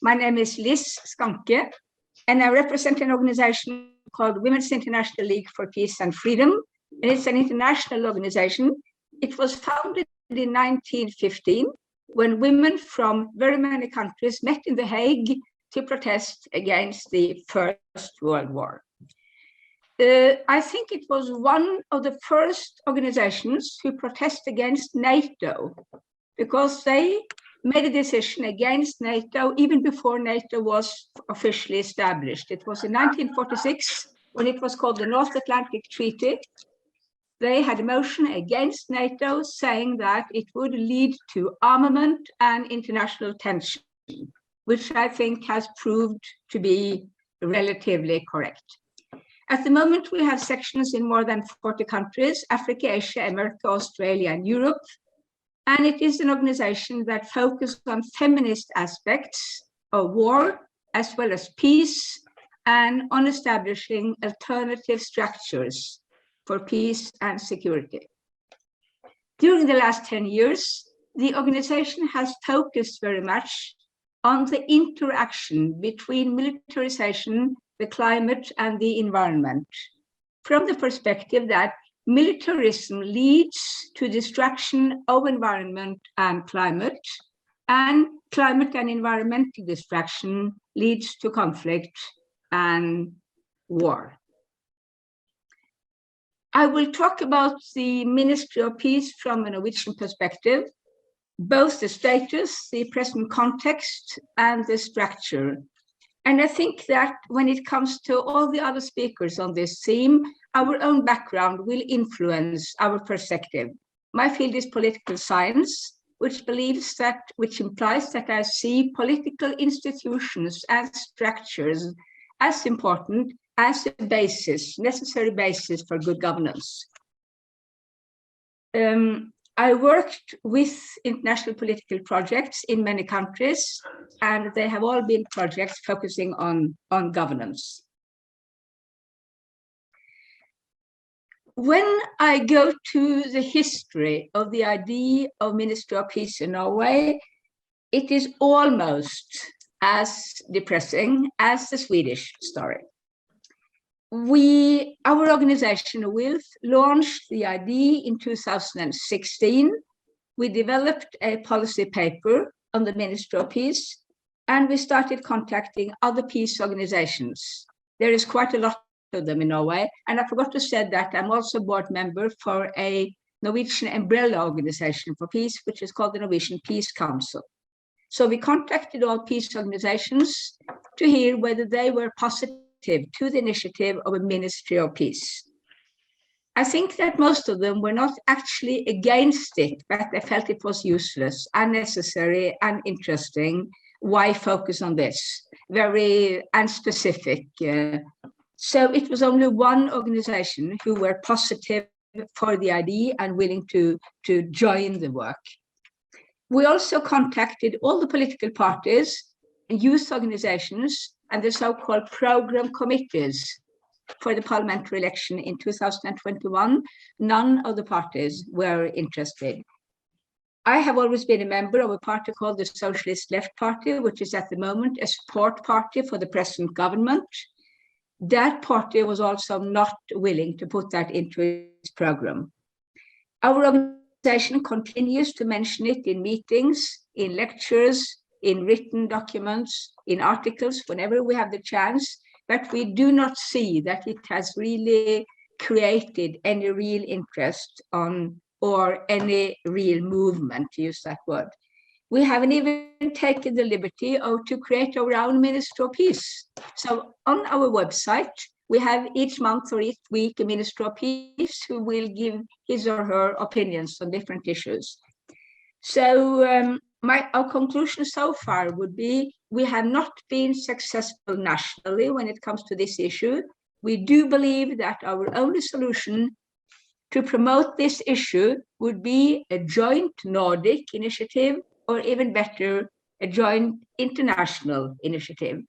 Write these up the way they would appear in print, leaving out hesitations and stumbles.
My name is Liss Schanke, and I represent an organization called Women's International League for Peace and Freedom, and it's an international organization. It was founded in 1915 when women from very many countries met in The Hague to protest against the First World War. I think it was one of the first organizations who protested against NATO, because they made a decision against NATO even before NATO was officially established. It was in 1946, when it was called the North Atlantic Treaty. They had a motion against NATO saying that it would lead to armament and international tension, which I think has proved to be relatively correct. At the moment, we have sections in more than 40 countries: Africa, Asia, America, Australia, and Europe. And it is an organization that focuses on feminist aspects of war, as well as peace, and on establishing alternative structures for peace and security. During the last 10 years, the organization has focused very much on the interaction between militarization, the climate, and the environment, from the perspective that militarism leads to destruction of environment and climate and environmental destruction leads to conflict and war. I will talk about the Ministry of Peace from a Norwegian perspective, both the status, the present context, and the structure. And I think that when it comes to all the other speakers on this theme, our own background will influence our perspective. My field is political science, which implies that I see political institutions and structures as important as a basis, necessary basis for good governance. I worked with international political projects in many countries, and they have all been projects focusing on governance. When I go to the history of the idea of Ministry of Peace in Norway, it is almost as depressing as the Swedish story. Our organization, WILPF, launched the idea in 2016. We developed a policy paper on the Ministry of Peace, and we started contacting other peace organizations. There is quite a lot of them in Norway, and I forgot to say that I'm also board member for a Norwegian umbrella organization for peace, which is called the Norwegian Peace Council. So we contacted all peace organizations to hear whether they were positive to the initiative of a Ministry of Peace. I think that most of them were not actually against it, but they felt it was useless, unnecessary, uninteresting. Why focus on this? Very unspecific. So it was only one organization who were positive for the idea and willing to join the work. We also contacted all the political parties, youth organizations, and the so-called program committees for the parliamentary election in 2021. None of the parties were interested. I have always been a member of a party called the Socialist Left Party, which is at the moment a support party for the present government. That party was also not willing to put that into its program. Our organization continues to mention it in meetings, in lectures, in written documents, in articles, whenever we have the chance, but we do not see that it has really created any real interest on, or any real movement, to use that word. We haven't even taken the liberty to create our own Ministry of Peace. So on our website, we have each month or each week a Minister of Peace who will give his or her opinions on different issues. So our conclusion so far would be we have not been successful nationally when it comes to this issue. We do believe that our only solution to promote this issue would be a joint Nordic initiative, or even better, a joint international initiative.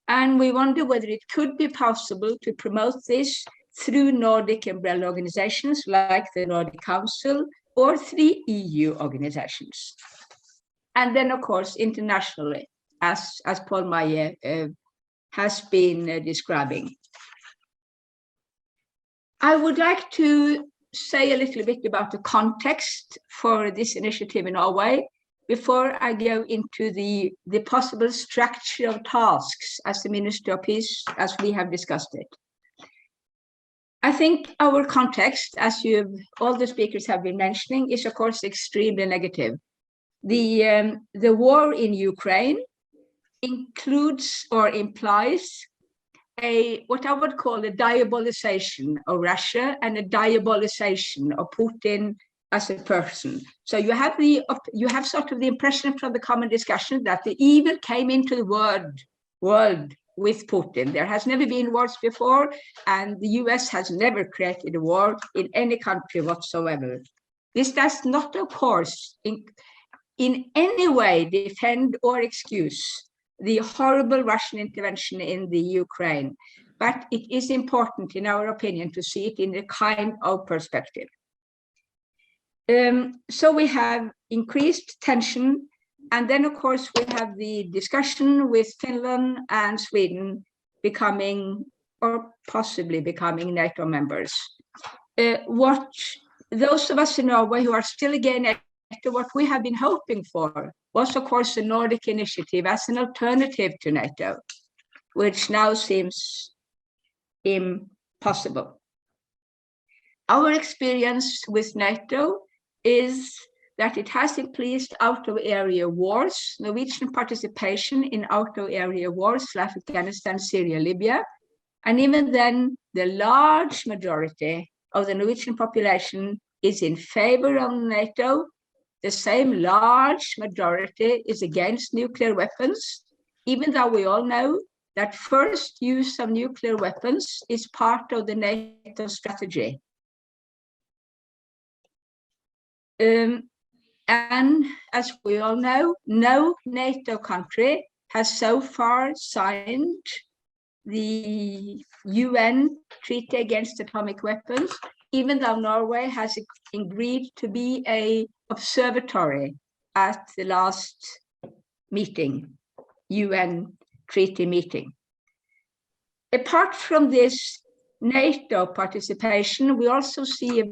And we wonder whether it could be possible to promote this through Nordic umbrella organizations like the Nordic Council or 3 EU organizations. And then, of course, internationally. as Paul Meyer has been describing. I would like to say a little bit about the context for this initiative in Norway before I go into the possible structure of tasks as the Ministry of Peace, as we have discussed it. I think our context, as all the speakers have been mentioning, is of course extremely negative. The war in Ukraine includes or implies what I would call a diabolization of Russia and a diabolization of Putin as a person. So you have sort of the impression from the common discussion that the evil came into the world with Putin. There has never been wars before, and the US has never created a war in any country whatsoever. This does not, of course, in any way defend or excuse the horrible Russian intervention in the Ukraine, but it is important, in our opinion, to see it in a kind of perspective. So we have increased tension, and then, of course, we have the discussion with Finland and Sweden becoming, or possibly becoming, NATO members. What those of us in Norway who are still again NATO, what we have been hoping for was, of course, the Nordic initiative as an alternative to NATO, which now seems impossible. Our experience with NATO is that it has increased out-of-area wars, Norwegian participation in out-of-area wars like Afghanistan, Syria, Libya, and even then the large majority of the Norwegian population is in favor of NATO. The same large majority is against nuclear weapons, even though we all know that first use of nuclear weapons is part of the NATO strategy. And as we all know, no NATO country has so far signed the UN Treaty Against Atomic Weapons, even though Norway has agreed to be an observatory at the last meeting, UN treaty meeting. Apart from this NATO participation, we also see a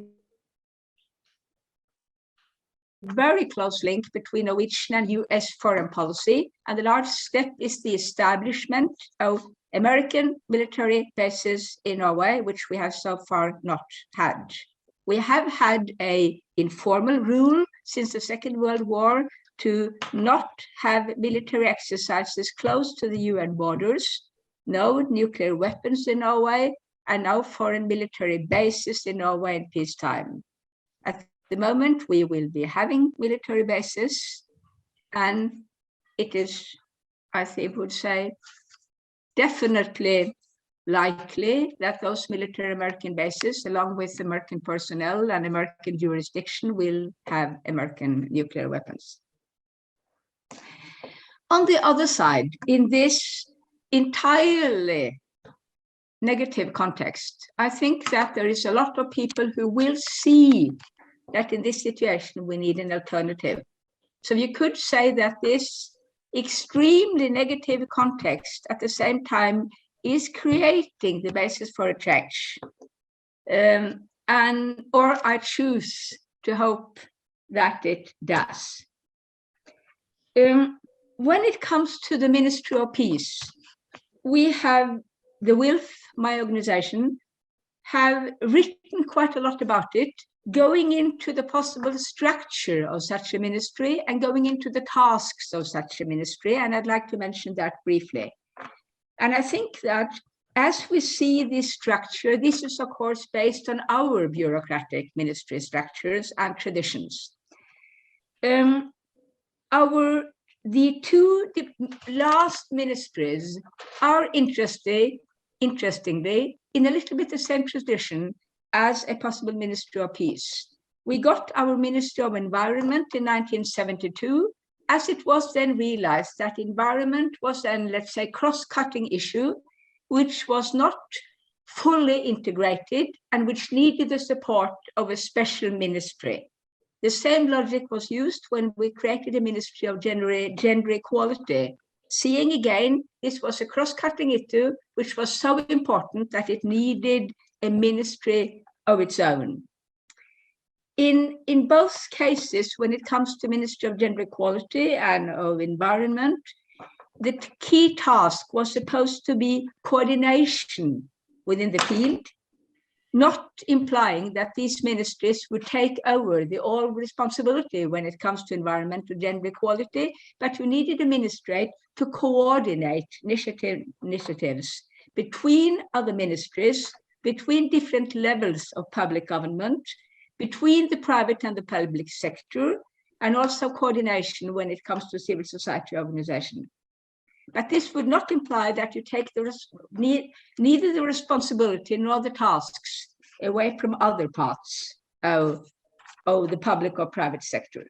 very close link between Norwegian and US foreign policy, and the large step is the establishment of American military bases in Norway, which we have so far not had. We have had an informal rule since the Second World War to not have military exercises close to the UN borders, no nuclear weapons in Norway, and no foreign military bases in Norway in peacetime. At the moment, we will be having military bases, and it is, I think, would say, definitely likely that those military American bases, along with American personnel and American jurisdiction, will have American nuclear weapons. On the other side, in this entirely negative context, I think that there is a lot of people who will see that in this situation we need an alternative. So you could say that this extremely negative context at the same time is creating the basis for a change. Or I choose to hope that it does. When it comes to the Ministry of Peace, we have the WILPF, my organization, have written quite a lot about it, going into the possible structure of such a ministry and going into the tasks of such a ministry, and I'd like to mention that briefly. And I think that as we see this structure, this is of course based on our bureaucratic ministry structures and traditions. The two last ministries are interestingly in a little bit the same tradition as a possible Ministry of Peace. We got our Ministry of Environment in 1972, as it was then realized that environment was an, let's say, cross-cutting issue, which was not fully integrated and which needed the support of a special ministry. The same logic was used when we created a Ministry of Gender Equality seeing again, this was a cross-cutting issue, which was so important that it needed a ministry of its own. In both cases, when it comes to Ministry of Gender Equality and of Environment, the key task was supposed to be coordination within the field, not implying that these ministries would take over the all responsibility when it comes to environmental gender equality, but we needed a ministry to coordinate initiatives between other ministries, between different levels of public government, between the private and the public sector, and also coordination when it comes to civil society organization. But this would not imply that you take neither the responsibility nor the tasks away from other parts of the public or private sector.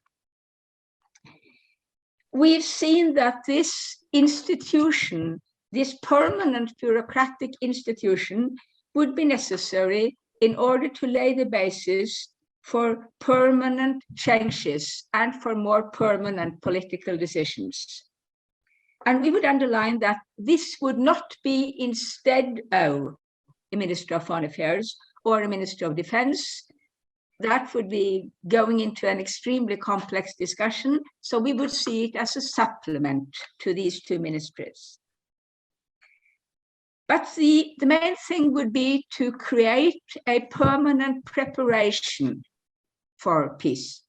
We've seen that this institution, this permanent bureaucratic institution, would be necessary in order to lay the basis for permanent changes and for more permanent political decisions. And we would underline that this would not be instead of a Minister of Foreign Affairs or a Minister of Defense. That would be going into an extremely complex discussion. So we would see it as a supplement to these two ministries. But the main thing would be to create a permanent preparation for peace.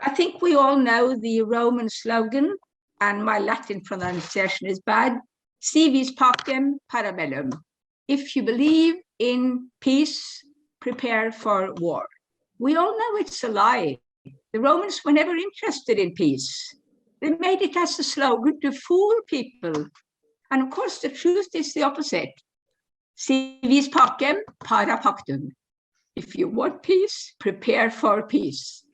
I think we all know the Roman slogan, and my Latin pronunciation is bad, si vis pacem para bellum. If you believe in peace, prepare for war. We all know it's a lie. The Romans were never interested in peace. They made it as a slogan to fool people. And of course, the truth is the opposite. Si vis pacem para pactum. If you want peace, prepare for peace.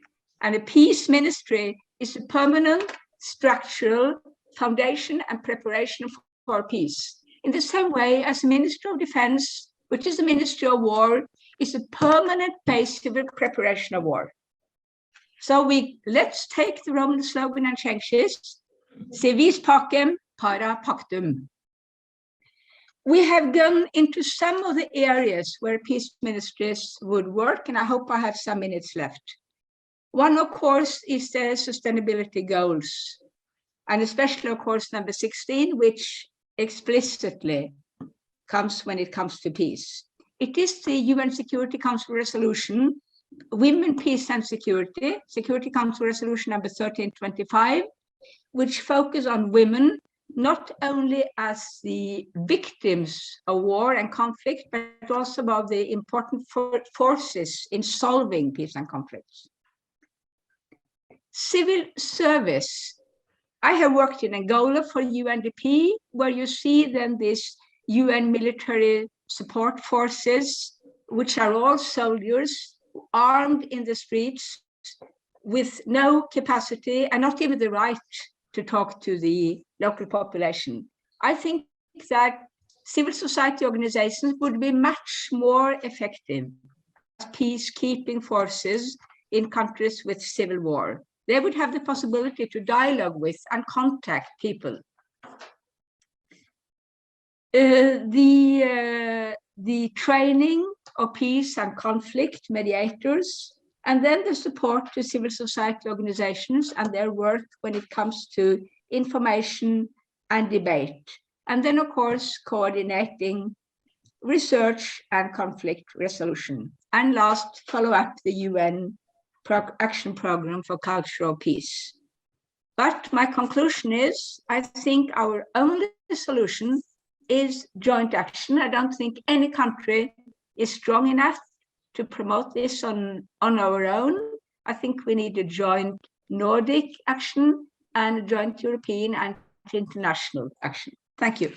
And a peace ministry is a permanent structural foundation and preparation for peace. In the same way as Ministry of Defense, which is the Ministry of War, is a permanent base of preparation of war. So let's take the Roman slogan and change this. Si vis pacem para pactum. We have gone into some of the areas where peace ministries would work, and I hope I have some minutes left. One, of course, is the sustainability goals, and especially, of course, number 16, which explicitly comes when it comes to peace. It is the UN Security Council resolution, Women, Peace and Security, Security Council resolution number 1325, which focus on women, not only as the victims of war and conflict, but also about the important forces in solving peace and conflicts. Civil service. I have worked in Angola for UNDP, where you see then these UN military support forces, which are all soldiers armed in the streets with no capacity and not even the right to talk to the local population. I think that civil society organizations would be much more effective as peacekeeping forces in countries with civil war. They would have the possibility to dialogue with and contact people. The training of peace and conflict mediators, and then the support to civil society organizations and their work when it comes to information and debate. And then, of course, coordinating research and conflict resolution. And last, follow up the UN action program for cultural peace. But my conclusion is, I think our only solution is joint action. I don't think any country is strong enough to promote this on our own. I think we need a joint Nordic action and a joint European and international action. Thank you.